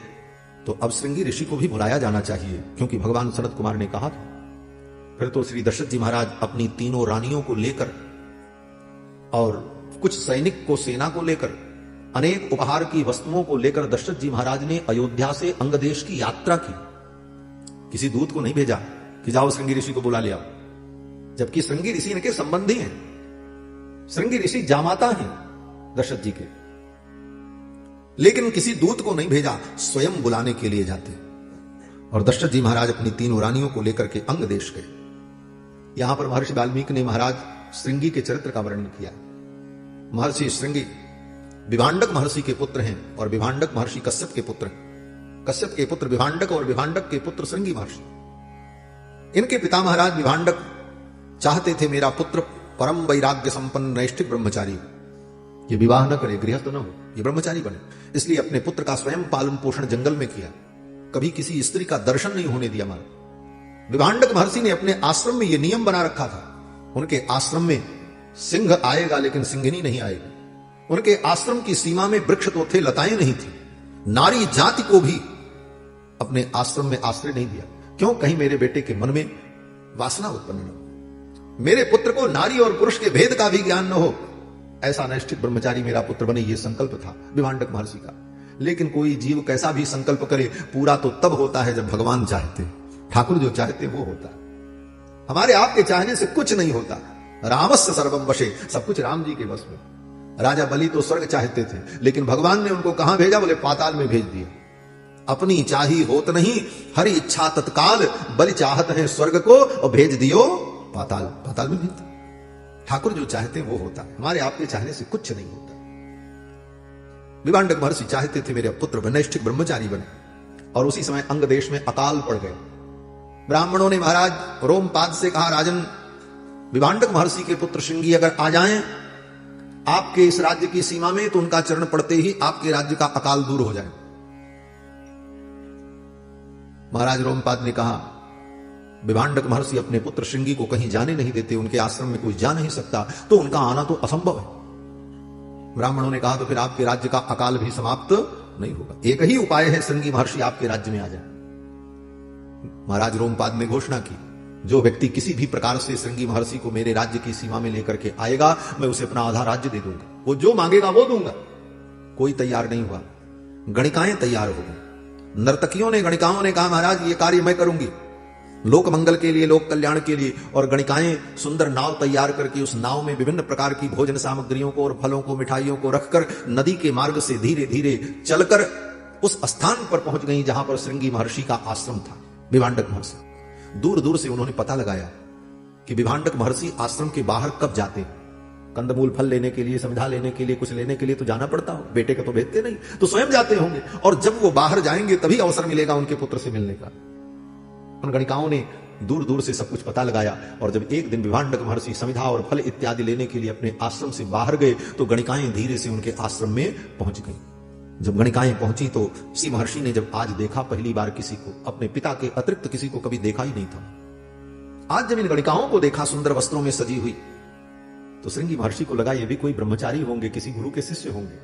तो अब श्रृंगी ऋषि को भी बुलाया जाना चाहिए, क्योंकि भगवान सनत कुमार ने कहा था। फिर तो श्री दशरथ जी महाराज अपनी तीनों रानियों को लेकर और कुछ सैनिक को, सेना को लेकर, अनेक उपहार की वस्तुओं को लेकर दशरथ जी महाराज ने अयोध्या से अंगदेश की यात्रा की। किसी दूत को नहीं भेजा कि जाओ श्रृंगी ऋषि को बुला ले आओ, जबकि श्रृंगी ऋषि इनके संबंधी हैं। श्रृंगी ऋषि जामाता हैं दशरथ जी के, लेकिन किसी दूत को नहीं भेजा, स्वयं बुलाने के लिए जाते। और दशरथ जी महाराज अपनी तीनों रानियों को लेकर के अंगदेश गए। यहां पर महर्षि वाल्मीकि ने महाराज श्रृंगी के चरित्र का वर्णन किया। महर्षि श्रृंगी विभांडक महर्षि के पुत्र हैं और विभांडक महर्षि कश्यप के पुत्र हैं। कश्यप के पुत्र विभांडक और विभांडक के पुत्र श्रृंगी महर्षि। इनके पिता महाराज विभांडक चाहते थे मेरा पुत्र परम वैराग्य संपन्न नैष्ठिक ब्रह्मचारी हो, ये विवाह न करे, गृहस्थ न हो, ये ब्रह्मचारी बने। इसलिए अपने पुत्र का स्वयं पालन पोषण जंगल में किया, कभी किसी स्त्री का दर्शन नहीं होने दिया। मारा विभांडक महर्षि ने अपने आश्रम में यह नियम बना रखा था, उनके आश्रम में सिंह आएगा लेकिन सिंहिनी नहीं आएगी। उनके आश्रम की सीमा में वृक्ष तो थे, लताएं नहीं थी। नारी जाति को भी अपने आश्रम में आश्रय नहीं दिया। क्यों? कहीं मेरे बेटे के मन में वासना उत्पन्न न हो, मेरे पुत्र को नारी और पुरुष के भेद का भी ज्ञान न हो, ऐसा नैष्ठिक ब्रह्मचारी मेरा पुत्र बने, यह संकल्प था विभांडक महर्षि का। लेकिन कोई जीव कैसा भी संकल्प करे, पूरा तो तब होता है जब भगवान चाहते। ठाकुर जो चाहते वो होता है, हमारे आपके चाहने से कुछ नहीं होता। रामस्य सर्वम वशे, सब कुछ राम जी के वश में। राजा बलि तो स्वर्ग चाहते थे, लेकिन भगवान ने उनको कहां भेजा? बोले पाताल में भेज दिया। अपनी चाही होत नहीं, हरि इच्छा तत्काल, बलि चाहत है स्वर्ग को और भेज दियो पाताल। पाताल में भेज दिया। ठाकुर जो चाहते वो होता, हमारे आपके चाहने से कुछ नहीं होता। विभांडक महर्षि चाहते थे मेरे पुत्र नैष्ठिक ब्रह्मचारी बने, और उसी समय अंग देश में अकाल पड़ गए। ब्राह्मणों ने महाराज रोमपाद से कहा, राजन विभांडक महर्षि के पुत्र श्रृंगी अगर आ जाएं आपके इस राज्य की सीमा में, तो उनका चरण पड़ते ही आपके राज्य का अकाल दूर हो जाए। महाराज रोमपाद ने कहा, विभांडक महर्षि अपने पुत्र श्रृंगी को कहीं जाने नहीं देते, उनके आश्रम में कोई जा नहीं सकता, तो उनका आना तो असंभव है। ब्राह्मणों ने कहा, तो फिर आपके राज्य का अकाल भी समाप्त नहीं होगा। एक ही उपाय है, श्रृंगी महर्षि आपके राज्य में आ जाए। महाराज रोमपाद ने घोषणा की, जो व्यक्ति किसी भी प्रकार से श्रृंगी महर्षि को मेरे राज्य की सीमा में लेकर के आएगा, मैं उसे अपना आधा राज्य दे दूंगा, वो जो मांगेगा वो दूंगा। कोई तैयार नहीं हुआ, गणिकाएं तैयार हो गई। नर्तकियों ने, गणिकाओं ने कहा, महाराज ये कार्य मैं करूंगी, लोक मंगल के लिए, लोक कल्याण के लिए। और गणिकाएं सुंदर नाव तैयार करके उस नाव में विभिन्न प्रकार की भोजन सामग्रियों को और फलों को, मिठाइयों को रखकर नदी के मार्ग से धीरे धीरे चलकर उस स्थान पर पहुंच गई जहां पर श्रृंगी महर्षि का आश्रम था। विभांडक महर्षि दूर दूर से उन्होंने पता लगाया कि विभांडक महर्षि आश्रम के बाहर कब जाते हैं। कंदमूल फल लेने के लिए, समझा लेने के लिए, कुछ लेने के लिए तो जाना पड़ता हो, बेटे का तो भेजते नहीं, तो स्वयं जाते होंगे। और जब वो बाहर जाएंगे तभी अवसर मिलेगा उनके पुत्र से मिलने का। उन गणिकाओं ने दूर दूर से सब कुछ पता लगाया, और जब एक दिन विभांडक महर्षि समिधा और फल इत्यादि लेने के लिए अपने आश्रम से बाहर गए, तो गणिकाएं धीरे से उनके आश्रम में पहुंच गई। जब गणिकाएं पहुंची तो श्री महर्षि ने जब आज देखा पहली बार किसी को, अपने पिता के अतिरिक्त किसी को कभी देखा ही नहीं था। आज जब इन गणिकाओं को देखा सुंदर वस्त्रों में सजी हुई, तो श्रृंगी महर्षि को लगा ये भी कोई ब्रह्मचारी होंगे, किसी गुरु के शिष्य होंगे,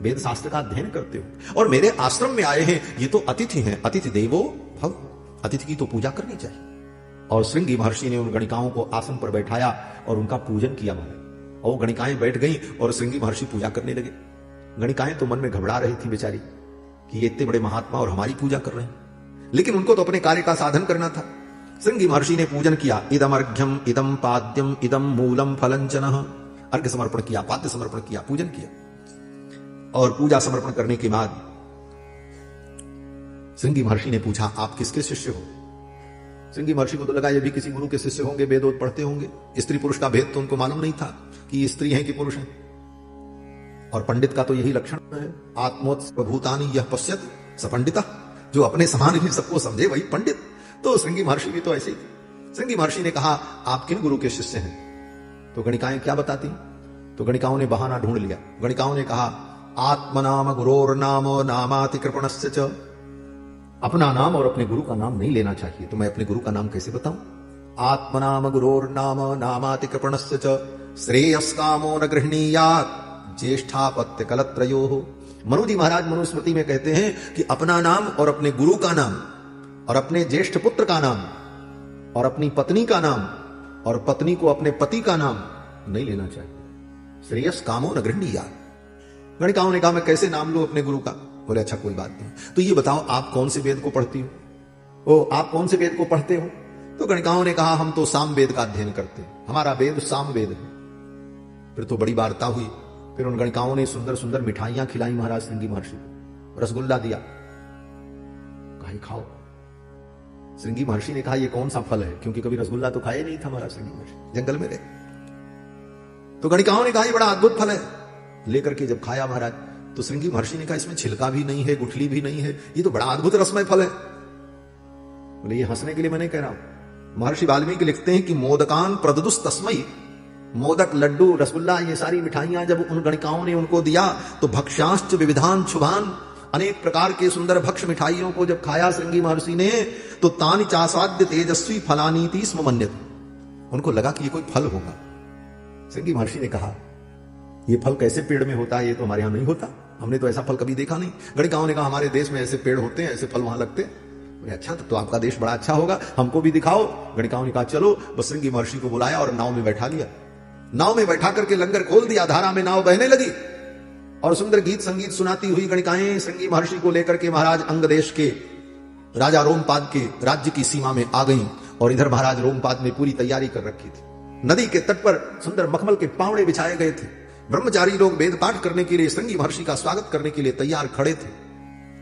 वेद शास्त्र का अध्ययन करते हो, और मेरे आश्रम में आए हैं, ये तो अतिथि हैं। अतिथि देवो भव, अतिथि की तो पूजा करनी चाहिए। और श्रृंगी महर्षि ने उन गणिकाओं को आसन पर बैठाया और उनका पूजन किया। और वो गणिकाएं बैठ गईं और श्रृंगी महर्षि पूजा करने लगे। गणिकाएं तो मन में घबरा रही थी बेचारी कि ये इतने बड़े महात्मा और हमारी पूजा कर रहे हैं, लेकिन उनको तो अपने कार्य का साधन करना था। श्रृंगी महर्षि ने पूजन किया। इदम अर्घ्यम इदम पाद्यम इदम मूलम फलंचनः, अर्घ्य समर्पण किया, पाद्य समर्पण किया, पूजन किया। और पूजा समर्पण करने के बाद श्रृंगी महर्षि ने पूछा, आप किसके शिष्य हो? श्रृंगी महर्षि को तो लगा ये भी किसी गुरु के शिष्य होंगे, वेद पढ़ते होंगे। स्त्री पुरुष का भेद तो उनको मालूम नहीं था कि स्त्री है कि पुरुष है। और पंडित का तो यही लक्षण है, आत्मोत्सभूतानि यह पश्यत स पंडितः, जो अपने समान ही सबको समझे वही पंडित। तो श्रृंगी महर्षि भी तो ऐसे ही थे। श्रृंगी महर्षि ने कहा, आप किन गुरु के शिष्य हैं? तो गणिकाएं क्या बताती? तो गणिकाओं ने बहाना ढूंढ लिया। गणिकाओं ने कहा, आत्मनाम गुरोर्नाम नामाति कृपणस्य च, अपना नाम और अपने गुरु का नाम नहीं लेना चाहिए। तो मैं अपने गुरु का नाम कैसे बताऊं? आत्मनाम गुरोर्नाम नामाति कृपणस्य च श्रेयस्कामो न गृह्णीयात् ज्येष्ठापत्य कलत्रयोः। मनु जी महाराज मनुस्मृति में कहते हैं कि अपना नाम और अपने गुरु का नाम और अपने ज्येष्ठ पुत्र का नाम और अपनी पत्नी का नाम और पत्नी को अपने पति का नाम नहीं लेना चाहिए। श्रेयस कामो न गृह्णीयात्। गणिकाओं ने कहा, मैं कैसे नाम लूं अपने गुरु का? बोले, अच्छा कोई बात नहीं, तो ये बताओ आप कौन से वेद को पढ़ती हो? ओ, आप कौन से वेद को पढ़ते हो? तो गणिकाओं ने कहा, हम तो साम वेद का अध्ययन करते हैं, हमारा वेद साम वेद है। फिर तो बड़ी वार्ता हुई। फिर उन गणिकाओं ने सुंदर सुंदर मिठाइयां खिलाई महाराज श्रृंगी महर्षि को, रसगुल्ला दिया, कहा खाओ। श्रृंगी महर्षि ने कहा, ये कौन सा फल है? क्योंकि कभी रसगुल्ला तो खाया नहीं था महाराज श्रृंगी महर्षि, जंगल में रहे। तो गणिकाओं ने कहा, ये बड़ा अद्भुत फल है, लेकर के जब खाया महाराज, तो श्रृंगी महर्षि ने कहा इसमें छिलका भी नहीं है, गुठली भी नहीं है, ये तो बड़ा अद्भुत रसमय फल है। बोले ये हंसने के लिए मैं नहीं कह रहा हूं। महर्षि वाल्मीकि लिखते हैं कि मोदकान प्रददुस तस्मै, मोदक, लड्डू, रसगुल्ला, ये सारी मिठाइयां जब उन गणिकाओं ने उनको दिया तो भक्ष्यांश्च विविधान शुभान, अनेक प्रकार के सुंदर भक्ष मिठाइयों को जब खाया श्रृंगी महर्षि ने, तो तानि चास्वाद्य तेजस्वी फलानीति स्म मन्यत, उनको लगा कि ये कोई फल होगा। श्रृंगी महर्षि ने कहा ये फल कैसे पेड़ में होता है, ये तो हमारे यहां नहीं होता, हमने तो ऐसा फल कभी देखा नहीं। गणिकाओं ने कहा हमारे देश में ऐसे पेड़ होते हैं, ऐसे फल वहां लगते हैं। अच्छा तो आपका देश बड़ा अच्छा होगा, हमको भी दिखाओ। गणिकाओं ने कहा चलो। बस श्रृंगी महर्षि को बुलाया और नाव में बैठा लिया। नाव में बैठा करके लंगर खोल दिया, धारा में नाव बहने लगी और सुंदर गीत संगीत सुनाती हुई गणिकाएं श्रृंगी महर्षि को लेकर के महाराज अंग देश के राजा रोमपाद के राज्य की सीमा में आ गई। और इधर महाराज रोमपाद ने पूरी तैयारी कर रखी थी। नदी के तट पर सुंदर मखमल के पावड़े बिछाए गए थे। ब्रह्मचारी लोग वेद पाठ करने के लिए श्रृंगी महर्षि का स्वागत करने के लिए तैयार खड़े थे।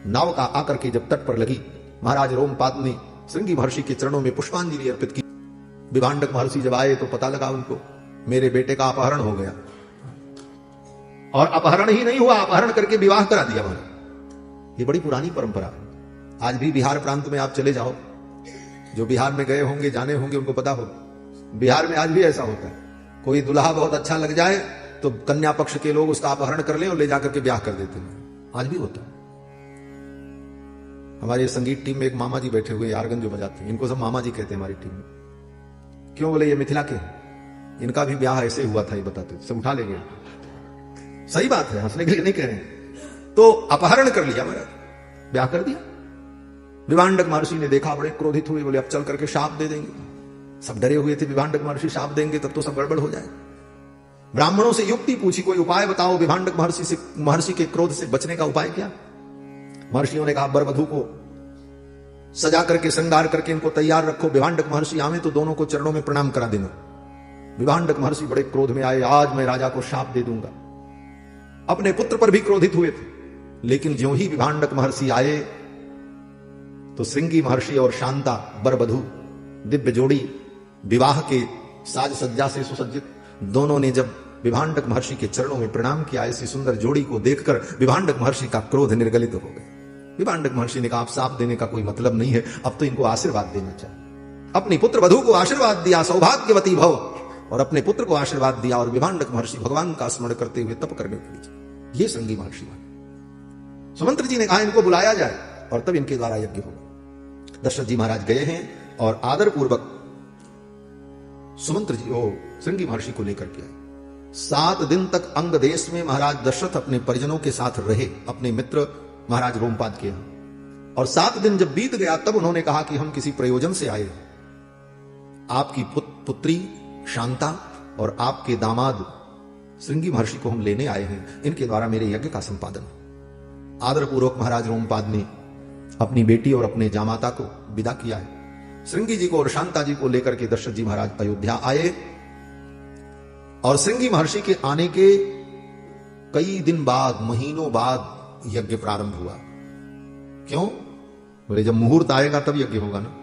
नाव का आकर के जब तट पर लगी, महाराज रोमपाद ने श्रृंगी महर्षि के चरणों में पुष्पांजलि अर्पित की। विभांडक महर्षि जब आए तो पता लगा उनको मेरे बेटे का अपहरण हो गया, और अपहरण ही नहीं हुआ, अपहरण करके विवाह करा दिया महाराज। ये बड़ी पुरानी परंपरा। आज भी बिहार प्रांत में आप चले जाओ, जो बिहार में गए होंगे, जाने होंगे, उनको पता हो बिहार में आज भी ऐसा होता है। कोई दुल्हा बहुत अच्छा लग जाए तो कन्या पक्ष के लोग उसका अपहरण कर लें और ले जाकर के ब्याह कर देते हैं। आज भी होता है। हमारी संगीत टीम में एक मामा जी बैठे हुए, यारगन जो बजाते हैं, इनको सब मामा जी कहते हैं हमारी टीम में। क्यों? बोले ये मिथिला के हैं, इनका भी ब्याह ऐसे हुआ था, ये बताते सब उठा ले गए। सही बात है, हंसने के लिए नहीं कह रहे हैं। तो अपहरण कर लिया महाराज, ब्याह कर दिया। विभांडक महर्षि ने देखा, बड़े क्रोधित हुए, बोले अब चल करके शाप दे देंगे। सब डरे हुए थे, विभांडक महर्षि शाप देंगे तब तो सब गड़बड़ हो जाए। ब्राह्मणों से युक्ति पूछी, कोई उपाय बताओ विभांडक महर्षि के क्रोध से बचने का उपाय क्या? महर्षियों ने कहा बरवधू को सजा करके श्रृंगार करके इनको तैयार रखो, विभांडक महर्षि आवे तो दोनों को चरणों में प्रणाम करा देना। विभांडक महर्षि बड़े क्रोध में आए, आज मैं राजा को शाप दे दूंगा। अपने पुत्र पर भी क्रोधित हुए थे, लेकिन ज्यों ही विभांडक महर्षि आए तो श्रृंगी महर्षि और शांता बरवधू दिव्य जोड़ी, विवाह के साज सज्जा से सुसज्जित, दोनों ने जब विभांडक महर्षि के चरणों में प्रणाम किया, ऐसी सुंदर जोड़ी को देखकर विभांडक महर्षि का क्रोध निर्गलित हो गया। विभांडक महर्षि ने कहा आप शाप देने का कोई मतलब नहीं है, अब तो इनको आशीर्वाद देना चाहिए। अपनी पुत्र वधू को आशीर्वाद दिया, सौभाग्यवती भव, और अपने पुत्र को आशीर्वाद दिया। और विभांडक महर्षि भगवान का स्मरण करते हुए तप करने लगे। ये श्रृंगी महर्षि बने। सुमंत्र जी ने कहा इनको बुलाया जाए और तब इनके द्वारा यज्ञ होगा। दशरथ जी महाराज गए हैं और आदर पूर्वक सुमंत्र जी श्रृंगी महर्षि को लेकर के आए। 7 दिन तक अंग देश में महाराज दशरथ अपने परिजनों के साथ रहे, अपने मित्र महाराज रोमपाद के यहां। और 7 दिन जब बीत गया तब उन्होंने कहा कि हम किसी प्रयोजन से आए, आपकी पुत्री शांता और आपके दामाद श्रृंगी महर्षि को हम लेने आए हैं, इनके द्वारा मेरे यज्ञ का संपादन। आदर पूर्वक महाराज रोमपाद ने अपनी बेटी और अपने जामाता को विदा किया है। श्रृंगी जी को और शांता जी को लेकर के दशरथ जी महाराज अयोध्या आए। और श्रृंगी महर्षि के आने के कई दिन बाद, महीनों बाद यज्ञ प्रारंभ हुआ। क्यों? बोले जब मुहूर्त आएगा तब यज्ञ होगा ना।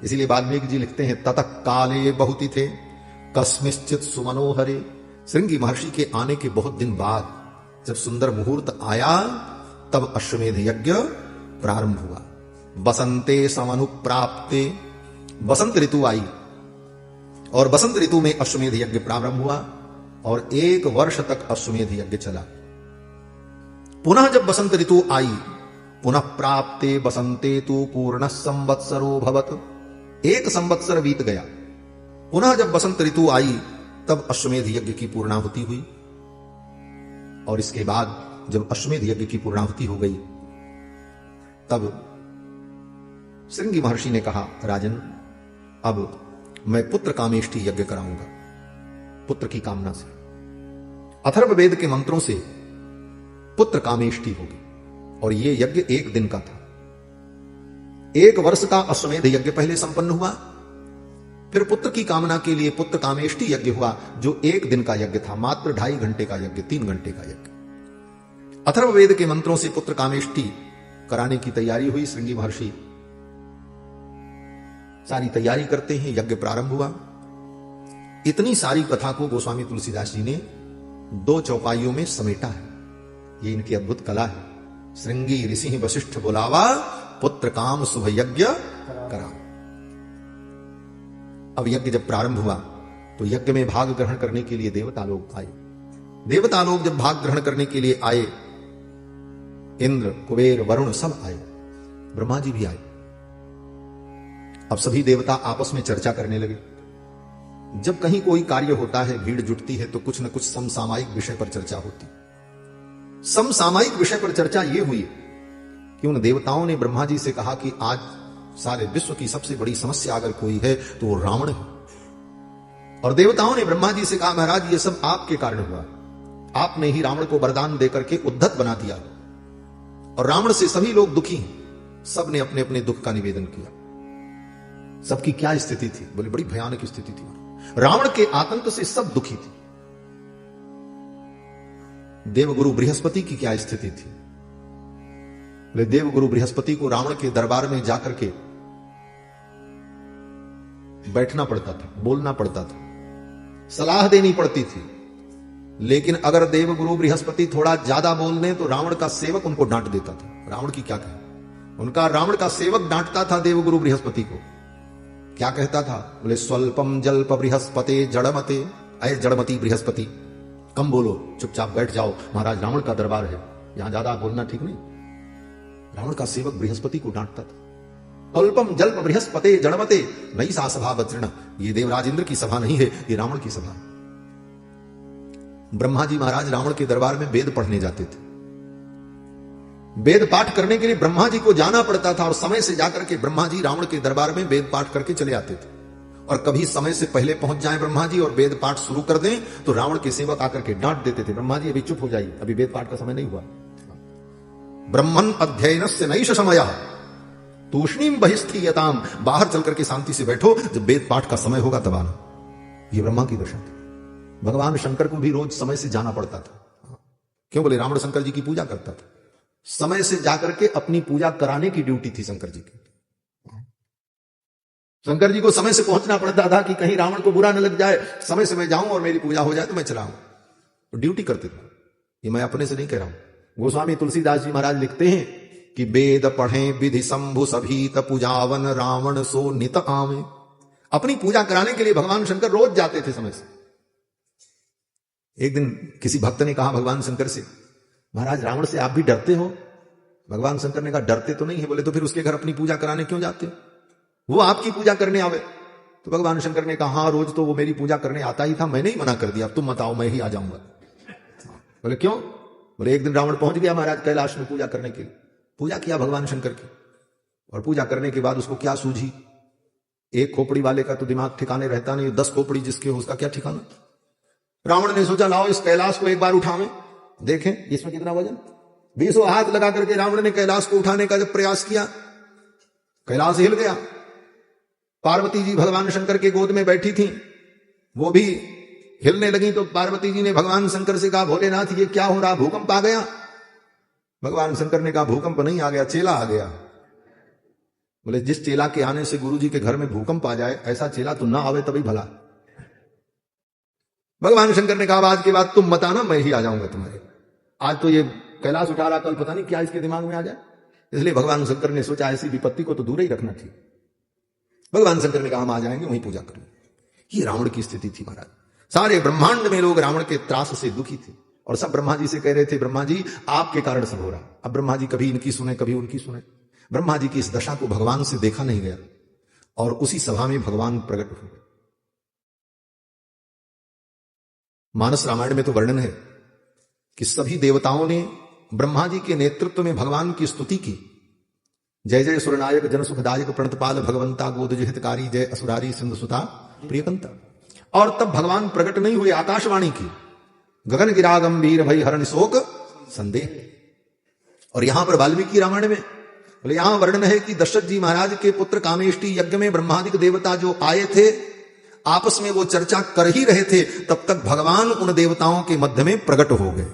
इसीलिए वाल्मीकि जी लिखते हैं ततः काले बहुति थे कस्मिश्चित सुमनोहरे। श्रृंगी महर्षि के आने के बहुत दिन बाद जब सुंदर मुहूर्त आया तब अश्वमेध यज्ञ प्रारंभ हुआ। बसंते समनुप्राप्ते, बसंत ऋतु आई और बसंत ऋतु में अश्वमेध यज्ञ प्रारंभ हुआ और 1 वर्ष तक अश्वमेध यज्ञ चला। पुनः जब बसंत ऋतु आई, पुनः प्राप्ते बसंते तु पूर्ण संवत्सरो भवत। 1 संवत्सर बीत गया। पुनः जब बसंत ऋतु आई तब अश्वमेध यज्ञ की पूर्णाहुति हुई। और इसके बाद जब अश्वमेध यज्ञ की पूर्णाहुति हो गई तब श्रृंगी महर्षि ने कहा राजन, अब मैं पुत्र कामेष्टि यज्ञ कराऊंगा, पुत्र की कामना से। अथर्ववेद के मंत्रों से पुत्र कामेष्टि होगी। और यह यज्ञ 1 दिन का था। 1 वर्ष का अश्वमेध यज्ञ पहले संपन्न हुआ, फिर पुत्र की कामना के लिए पुत्र कामेष्टि यज्ञ हुआ, जो 1 दिन का यज्ञ था, मात्र 2.5 घंटे का यज्ञ, 3 घंटे का यज्ञ। अथर्ववेद के मंत्रों से पुत्र कामेष्टि कराने की तैयारी हुई। श्रृंगी महर्षि सारी तैयारी करते हैं, यज्ञ प्रारंभ हुआ। इतनी सारी कथा को गोस्वामी तुलसीदास जी ने 2 चौपाइयों में समेटा है। ये इनकी अद्भुत कला है। श्रृंगी ऋषि वशिष्ठ बुलावा, पुत्र काम शुभ यज्ञ करा। अब यज्ञ जब प्रारंभ हुआ तो यज्ञ में भाग ग्रहण करने के लिए देवता लोग आए। देवता लोग जब भाग ग्रहण करने के लिए आए, इंद्र, कुबेर, वरुण सब आए, ब्रह्मा जी भी आए। अब सभी देवता आपस में चर्चा करने लगे। जब कहीं कोई कार्य होता है, भीड़ जुटती है, तो कुछ न कुछ समसामयिक विषय पर चर्चा होती। समसामयिक विषय पर चर्चा यह हुई कि उन देवताओं ने ब्रह्मा जी से कहा कि आज सारे विश्व की सबसे बड़ी समस्या अगर कोई है तो वो रावण है। और देवताओं ने ब्रह्मा जी से कहा, महाराज ये सब आपके कारण हुआ। आपने ही रावण को वरदान देकर के उद्धत बना दिया और रावण से सभी लोग दुखी हैं। सब ने अपने अपने दुख का निवेदन किया। सबकी क्या स्थिति थी? बोले बड़ी भयानक स्थिति थी। रावण के आतंक से सब दुखी थे। देवगुरु बृहस्पति की क्या स्थिति थी? बोले देवगुरु बृहस्पति को रावण के दरबार में जाकर के बैठना पड़ता था, बोलना पड़ता था, सलाह देनी पड़ती थी। लेकिन अगर देवगुरु बृहस्पति थोड़ा ज्यादा बोल दें तो रावण का सेवक उनको डांट देता था। रावण की क्या कहे, उनका रावण का सेवक डांटता था देवगुरु बृहस्पति को। क्या कहता था? बोले स्वल्पम जल्प बृहस्पते जड़मते, अय जड़मती बृहस्पति, कम बोलो, चुपचाप बैठ जाओ, महाराज रावण का दरबार है, यहां ज्यादा बोलना ठीक नहीं। रावण का सेवक बृहस्पति को डांटता था। स्वल्पम जल्प बृहस्पते जड़मते नई सा सभा वज्रण, ये देवराज इंद्र की सभा नहीं है, ये रावण की सभा। ब्रह्मा जी महाराज रावण के दरबार में वेद पढ़ने जाते थे। वेद पाठ करने के लिए ब्रह्मा जी को जाना पड़ता था और समय से जाकर के ब्रह्मा जी रावण के दरबार में वेद पाठ करके चले आते थे। और कभी समय से पहले पहुंच जाएं ब्रह्मा जी और वेद पाठ शुरू कर दें तो रावण के सेवक आकर के डांट देते थे, ब्रह्मा जी अभी चुप हो जाइए, अभी वेद पाठ का समय नहीं हुआ। ब्रह्मन अध्ययनस्य नैष समयः तूष्णीम बहिस्थीयताम, बाहर चल करके शांति से बैठो, जब वेद पाठ का समय होगा तब आना। ये ब्रह्मा की दशा थी। भगवान शंकर को भी रोज समय से जाना पड़ता था। क्यों? बोले रावण शंकर जी की पूजा करता था, समय से जाकर के अपनी पूजा कराने की ड्यूटी थी शंकर जी की। शंकर जी को समय से पहुंचना पड़ता था कि कहीं रावण को बुरा न लग जाए, समय से मैं जाऊं और मेरी पूजा हो जाए तो मैं चला हूं। ड्यूटी करते थे। ये मैं अपने से नहीं कह रहा हूं। गोस्वामी तुलसीदास जी महाराज लिखते हैं कि वेद पढ़े विधि शंभु सभीत पूजावन रावण सो नित आवे। अपनी पूजा कराने के लिए भगवान शंकर रोज जाते थे समय से। एक दिन किसी भक्त ने कहा भगवान शंकर से, महाराज रावण से आप भी डरते हो? भगवान शंकर ने कहा डरते तो नहीं है। बोले तो फिर उसके घर अपनी पूजा कराने क्यों जाते हो? वो आपकी पूजा करने आवे। तो भगवान शंकर ने कहा हाँ रोज तो वो मेरी पूजा करने आता ही था, मैंने ही मना कर दिया, अब तुम मत आओ, मैं ही आ जाऊंगा। बोले क्यों? बोले एक दिन रावण पहुंच गया महाराज कैलाश में पूजा करने के लिए। पूजा किया भगवान शंकर की, और पूजा करने के बाद उसको क्या सूझी? एक खोपड़ी वाले का तो दिमाग ठिकाने रहता नहीं, 10 खोपड़ी जिसके हो उसका क्या ठिकाना। रावण ने सोचा लाओ इस कैलाश को एक बार उठावें, देखें इसमें कितना वजन। 20 हाथ लगा करके रावण ने कैलाश को उठाने का जब प्रयास किया, कैलाश हिल गया। पार्वती जी भगवान शंकर के गोद में बैठी थी, वो भी हिलने लगी। तो पार्वती जी ने भगवान शंकर से कहा भोलेनाथ ये क्या हो रहा, भूकंप आ गया? भगवान शंकर ने कहा भूकंप नहीं आ गया, चेला आ गया। बोले जिस चेला के आने से गुरु जी के घर में भूकंप आ जाए, ऐसा चेला तो ना आवे तभी भला। भगवान शंकर ने कहा आज के बाद तुम मत आना, मैं ही आ जाऊंगा तुम्हारे। आज तो ये कैलाश उठा रहा, कल पता नहीं क्या इसके दिमाग में आ जाए। इसलिए भगवान शंकर ने सोचा ऐसी विपत्ति को तो दूर ही रखना चाहिए। भगवान शंकर ने कहा हम आ जाएंगे, वहीं पूजा करेंगे। ये रावण की स्थिति थी महाराज। सारे ब्रह्मांड में लोग रावण के त्रास से दुखी थे और सब ब्रह्मा जी से कह रहे थे ब्रह्मा जी आपके कारण सब हो रहा। अब ब्रह्मा जी कभी इनकी सुने कभी उनकी सुने। ब्रह्मा जी की इस दशा को भगवान से देखा नहीं गया और उसी सभा में भगवान प्रकट हुए। मानस रामायण में तो वर्णन है कि सभी देवताओं ने ब्रह्मा जी के नेतृत्व में भगवान की स्तुति की। जय जय सुरनायक जन सुखदायक प्रणतपाल भगवंता गोदज हितकारी जय असुरारी सिंधु सुता प्रियकंता। और तब भगवान प्रकट नहीं हुए, आकाशवाणी की गगन गिरा गंभीर भई हरण शोक संदेह। और यहां पर वाल्मीकि रामायण में बोले यहां वर्णन है कि दशरथ जी महाराज के पुत्र कामेष्टि यज्ञ में ब्रह्मादिक देवता जो आए थे आपस में वो चर्चा कर ही रहे थे, तब तक भगवान उन देवताओं के मध्य में प्रकट हो गए।